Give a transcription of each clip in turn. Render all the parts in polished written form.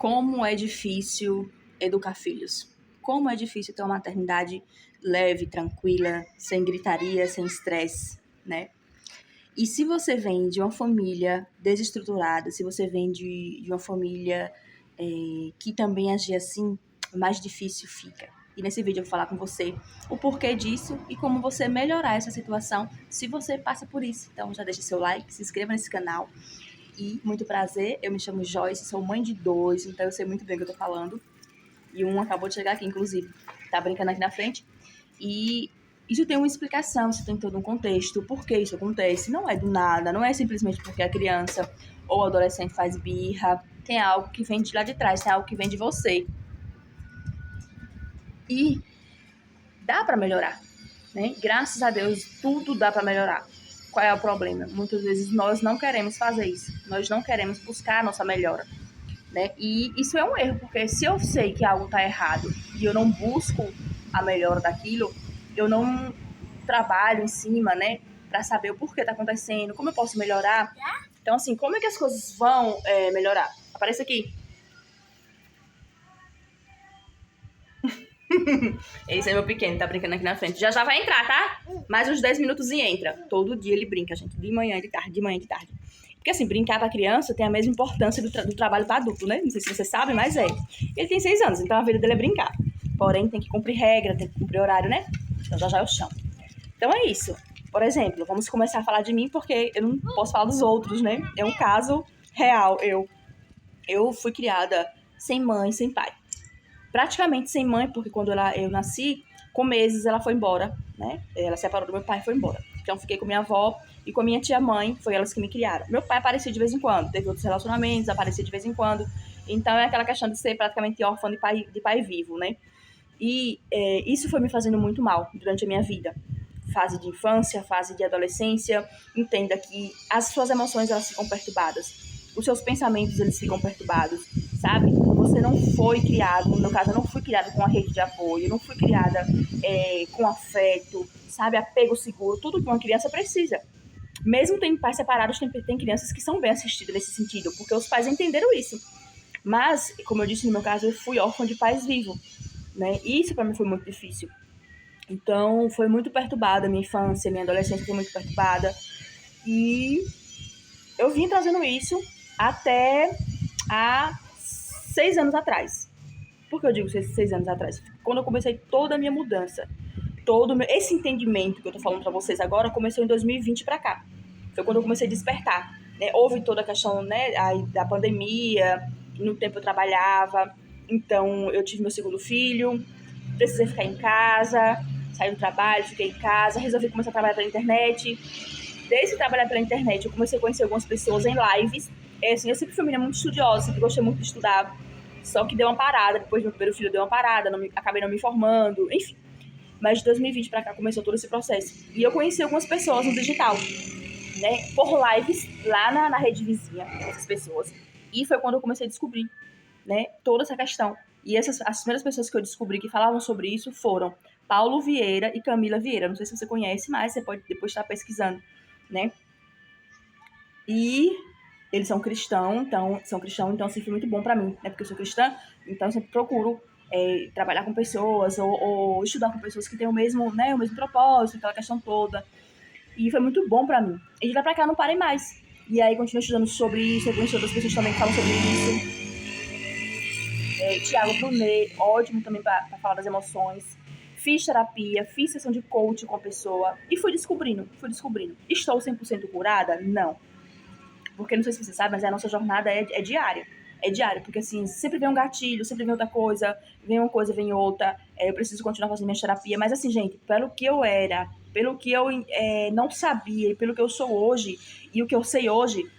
Como é difícil educar filhos. Como é difícil ter uma maternidade leve, tranquila, sem gritaria, sem estresse, né? E se você vem de uma família desestruturada, se você vem de uma família que também agia assim, mais difícil fica. E nesse vídeo eu vou falar com você o porquê disso e como você melhorar essa situação se você passa por isso. Então já deixa seu like, se inscreva nesse canal. E muito prazer, eu me chamo Joyce, sou mãe de 2, então eu sei muito bem o que eu tô falando. E um acabou de chegar aqui, inclusive, tá brincando aqui na frente. E isso tem uma explicação, isso tem todo um contexto, por que isso acontece. Não é do nada, não é simplesmente porque a criança ou adolescente faz birra. Tem algo que vem de lá de trás, tem algo que vem de você. E dá pra melhorar, né? Graças a Deus, tudo dá pra melhorar. Qual é o problema? Muitas vezes nós não queremos fazer isso. Nós não queremos buscar a nossa melhora, né? E isso é um erro, porque se eu sei que algo tá errado e eu não busco a melhora daquilo, eu não trabalho em cima, né? Pra saber o porquê tá acontecendo, como eu posso melhorar. Então, assim, como é que as coisas vão melhorar? Aparece aqui. Esse é meu pequeno, tá brincando aqui na frente. Já já vai entrar, tá? Mais uns 10 minutos e entra. Todo dia ele brinca, gente. De manhã e de tarde, de manhã e de tarde. Porque assim, brincar pra criança tem a mesma importância do trabalho pra adulto, né? Não sei se você sabe, mas é. Ele tem 6 anos, então a vida dele é brincar. Porém, tem que cumprir regra, tem que cumprir horário, né? Então já já eu chamo. Então é isso. Por exemplo, vamos começar a falar de mim, porque eu não posso falar dos outros, né? É um caso real. Eu fui criada sem mãe, sem pai. Praticamente sem mãe, porque quando eu nasci, com meses ela foi embora, né? Ela separou do meu pai e foi embora. Então fiquei com minha avó e com a minha tia-mãe, foi elas que me criaram. Meu pai aparecia de vez em quando, teve outros relacionamentos, aparecia de vez em quando. Então é aquela questão de ser praticamente órfã de pai vivo, né? E isso foi me fazendo muito mal durante a minha vida. Fase de infância, fase de adolescência. Entenda que as suas emoções, elas ficam perturbadas. Os seus pensamentos, eles ficam perturbados, sabe? Você não foi criado, no meu caso, eu não fui criada com uma rede de apoio, não fui criada com afeto, sabe? Apego seguro, tudo que uma criança precisa. Mesmo tendo pais separados, tem crianças que são bem assistidas nesse sentido, porque os pais entenderam isso. Mas, como eu disse no meu caso, eu fui órfã de pais vivos, né? E isso pra mim foi muito difícil. Então, foi muito perturbada a minha infância, minha adolescência foi muito perturbada. E eu vim trazendo isso até há 6 anos atrás. Por que eu digo 6 anos atrás? Quando eu comecei toda a minha mudança. Esse entendimento que eu tô falando pra vocês agora começou em 2020 pra cá. Foi quando eu comecei a despertar, né? Houve toda a questão, né, da pandemia, no tempo eu trabalhava, então eu tive meu segundo filho, precisei ficar em casa, saí do trabalho, fiquei em casa, resolvi começar a trabalhar pela internet. Desde trabalhar pela internet, eu comecei a conhecer algumas pessoas em lives. Assim, eu sempre fui uma menina muito estudiosa, sempre gostei muito de estudar, só que deu uma parada, depois do meu primeiro filho deu uma parada, acabei não me formando, enfim. Mas de 2020 pra cá começou todo esse processo. E eu conheci algumas pessoas no digital, né, por lives lá na rede vizinha, essas pessoas. E foi quando eu comecei a descobrir, né, toda essa questão. E as primeiras pessoas que eu descobri que falavam sobre isso foram Paulo Vieira e Camila Vieira. Não sei se você conhece, mas você pode depois estar pesquisando, né? E eles são cristãos, então assim, foi muito bom pra mim, né? Porque eu sou cristã, então eu sempre procuro trabalhar com pessoas ou estudar com pessoas que têm o mesmo, né, o mesmo propósito, aquela questão toda. E foi muito bom pra mim. E de lá pra cá eu não parei mais. E aí continuo estudando sobre isso, eu conheci outras pessoas também que falam sobre isso. Tiago Brunet, ótimo também pra falar das emoções. Fiz terapia, fiz sessão de coach com a pessoa e fui descobrindo. Estou 100% curada? Não. Porque não sei se você sabe, mas a nossa jornada é diária. É diária, porque assim, sempre vem um gatilho, sempre vem outra coisa, vem uma coisa, vem outra. Eu preciso continuar fazendo minha terapia. Mas assim, gente, pelo que eu era, pelo que eu não sabia e pelo que eu sou hoje e o que eu sei hoje,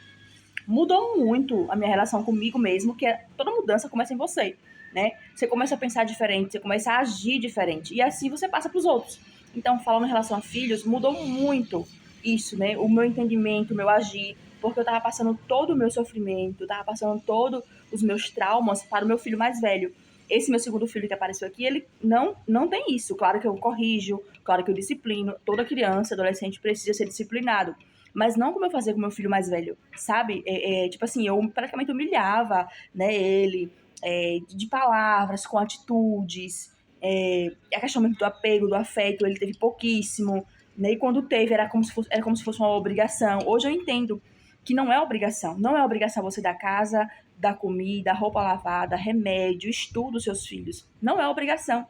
mudou muito a minha relação comigo mesmo, que toda mudança começa em você, né? Você começa a pensar diferente, você começa a agir diferente, e assim você passa para os outros. Então, falando em relação a filhos, mudou muito isso, né? O meu entendimento, o meu agir, porque eu tava passando todo o meu sofrimento, tava passando todos os meus traumas para o meu filho mais velho. Esse meu segundo filho que apareceu aqui, ele não tem isso. Claro que eu corrijo, claro que eu disciplino. Toda criança, adolescente precisa ser disciplinado. mas não como eu fazia com meu filho mais velho, sabe? Tipo assim, eu praticamente humilhava, né, ele, de palavras, com atitudes, a questão do apego, do afeto, ele teve pouquíssimo, né? E quando teve, era como se fosse uma obrigação. Hoje eu entendo que não é obrigação. Não é obrigação você dar casa, dar comida, roupa lavada, remédio, estudo dos seus filhos. Não é obrigação.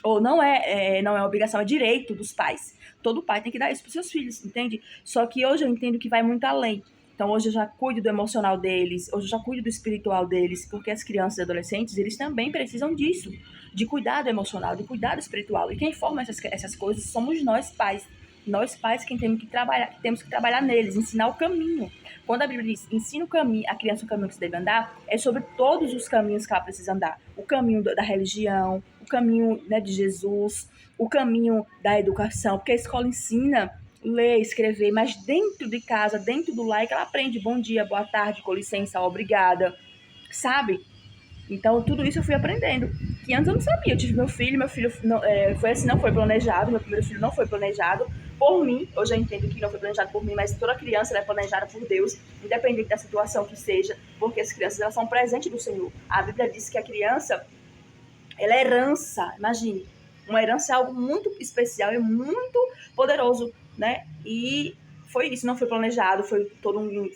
Ou não é obrigação, é direito dos pais. Todo pai tem que dar isso para os seus filhos, entende? Só que hoje eu entendo que vai muito além. Então hoje eu já cuido do emocional deles, hoje eu já cuido do espiritual deles, porque as crianças e adolescentes, eles também precisam disso, de cuidado emocional, de cuidado espiritual. E quem forma essas coisas somos nós pais. Nós pais que temos que trabalhar neles, ensinar o caminho. Quando a Bíblia diz, ensina o caminho, a criança o caminho que se deve andar, é sobre todos os caminhos que ela precisa andar. O caminho da religião, o caminho, né, de Jesus, o caminho da educação, porque a escola ensina ler, escrever, mas dentro de casa, dentro do lar, é que ela aprende bom dia, boa tarde, com licença, obrigada, sabe? Então, tudo isso eu fui aprendendo. Que antes eu não sabia. Eu tive meu filho não, foi assim, não foi planejado. Meu primeiro filho não foi planejado por mim. Hoje eu entendo que não foi planejado por mim, mas toda criança é planejada por Deus, independente da situação que seja, porque as crianças, elas são presentes do Senhor. A Bíblia diz que a criança, ela é herança. Imagine, uma herança é algo muito especial e muito poderoso, né? E foi isso, não foi planejado, foi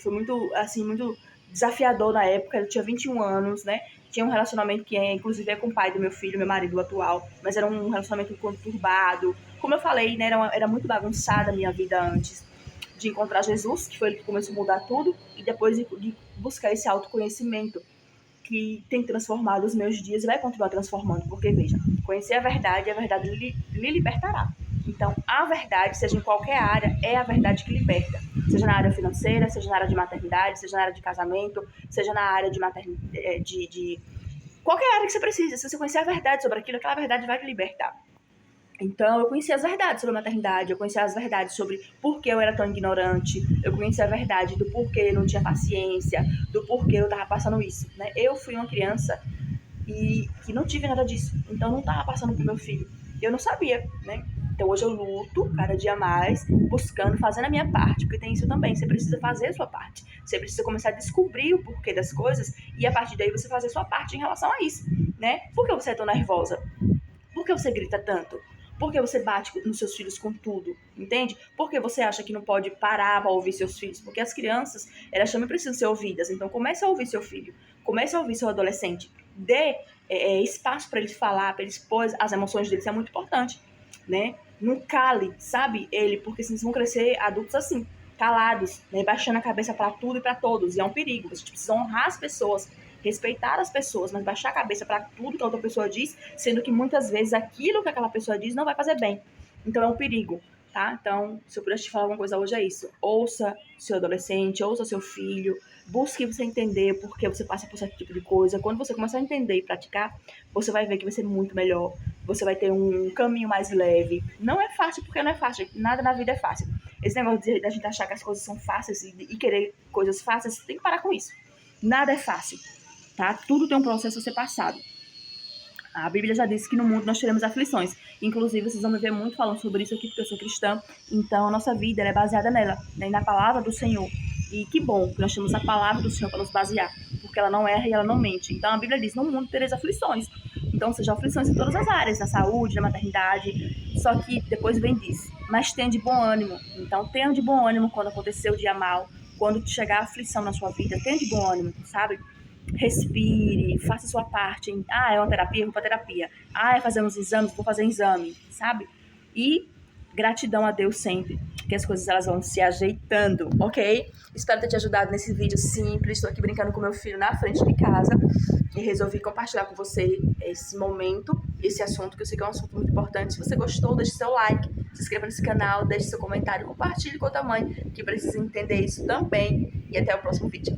muito, assim, muito desafiador na época. Eu tinha 21 anos, né? Tinha um relacionamento que inclusive é com o pai do meu filho, meu marido atual, mas era um relacionamento conturbado. Como eu falei, né, era muito bagunçada a minha vida antes de encontrar Jesus, que foi ele que começou a mudar tudo, e depois de buscar esse autoconhecimento que tem transformado os meus dias e vai continuar transformando, porque, veja, conhecer a verdade lhe libertará. Então, a verdade, seja em qualquer área, é a verdade que liberta. Seja na área financeira, seja na área de maternidade, seja na área de casamento, seja na área de qualquer área que você precisa. Se você conhecer a verdade sobre aquilo, aquela verdade vai te libertar. Então, eu conheci as verdades sobre a maternidade, eu conheci as verdades sobre por que eu era tão ignorante, eu conheci a verdade do porquê eu não tinha paciência, do porquê eu tava passando isso, né? Eu fui uma criança e que não tive nada disso, então não tava passando pro meu filho. Eu não sabia, né? Então hoje eu luto cada dia mais, buscando, fazendo a minha parte, porque tem isso também, você precisa fazer a sua parte. Você precisa começar a descobrir o porquê das coisas e a partir daí você fazer a sua parte em relação a isso, né? Por que você é tão nervosa? Por que você grita tanto? Por que você bate nos seus filhos com tudo? Entende? Por que você acha que não pode parar para ouvir seus filhos? Porque as crianças, elas também precisam ser ouvidas. Então comece a ouvir seu filho. Comece a ouvir seu adolescente. Dê espaço para ele falar, para ele expor as emoções dele. Isso é muito importante, né? Não cale, sabe, ele, porque senão vão crescer adultos assim, calados, né? Baixando a cabeça para tudo e para todos. E é um perigo. Você precisa honrar as pessoas, respeitar as pessoas, mas baixar a cabeça para tudo que a outra pessoa diz, sendo que muitas vezes aquilo que aquela pessoa diz não vai fazer bem. Então é um perigo, tá? Então, se eu pudesse te falar alguma coisa hoje é isso. Ouça seu adolescente, ouça seu filho, busque você entender por que você passa por esse tipo de coisa. Quando você começar a entender e praticar, você vai ver que vai ser muito melhor. Você vai ter um caminho mais leve. Não é fácil porque não é fácil. Nada na vida é fácil. Esse negócio de a gente achar que as coisas são fáceis e querer coisas fáceis, tem que parar com isso. Nada é fácil. Tá? Tudo tem um processo a ser passado. A Bíblia já disse que no mundo nós teremos aflições. Inclusive, vocês vão me ver muito falando sobre isso aqui, porque eu sou cristã. Então, a nossa vida é baseada nela, né? Na palavra do Senhor. E que bom que nós temos a palavra do Senhor para nos basear, porque ela não erra e ela não mente. Então, a Bíblia diz, no mundo tereis aflições. Então, sejam aflições em todas as áreas, na saúde, na maternidade. Só que depois vem diz, mas tenha de bom ânimo. Então, tenha de bom ânimo quando acontecer o dia mal, quando chegar a aflição na sua vida, tenha de bom ânimo, sabe? Respire, faça a sua parte. É uma terapia, vou pra terapia. É fazer uns exames, vou fazer exame, sabe? E gratidão a Deus sempre, que as coisas elas vão se ajeitando, ok? Espero ter te ajudado nesse vídeo simples. Estou aqui brincando com meu filho na frente de casa e resolvi compartilhar com você esse momento, esse assunto, que eu sei que é um assunto muito importante. Se você gostou, deixe seu like, se inscreva nesse canal, deixe seu comentário, compartilhe com a tua mãe, que precisa entender isso também. E até o próximo vídeo.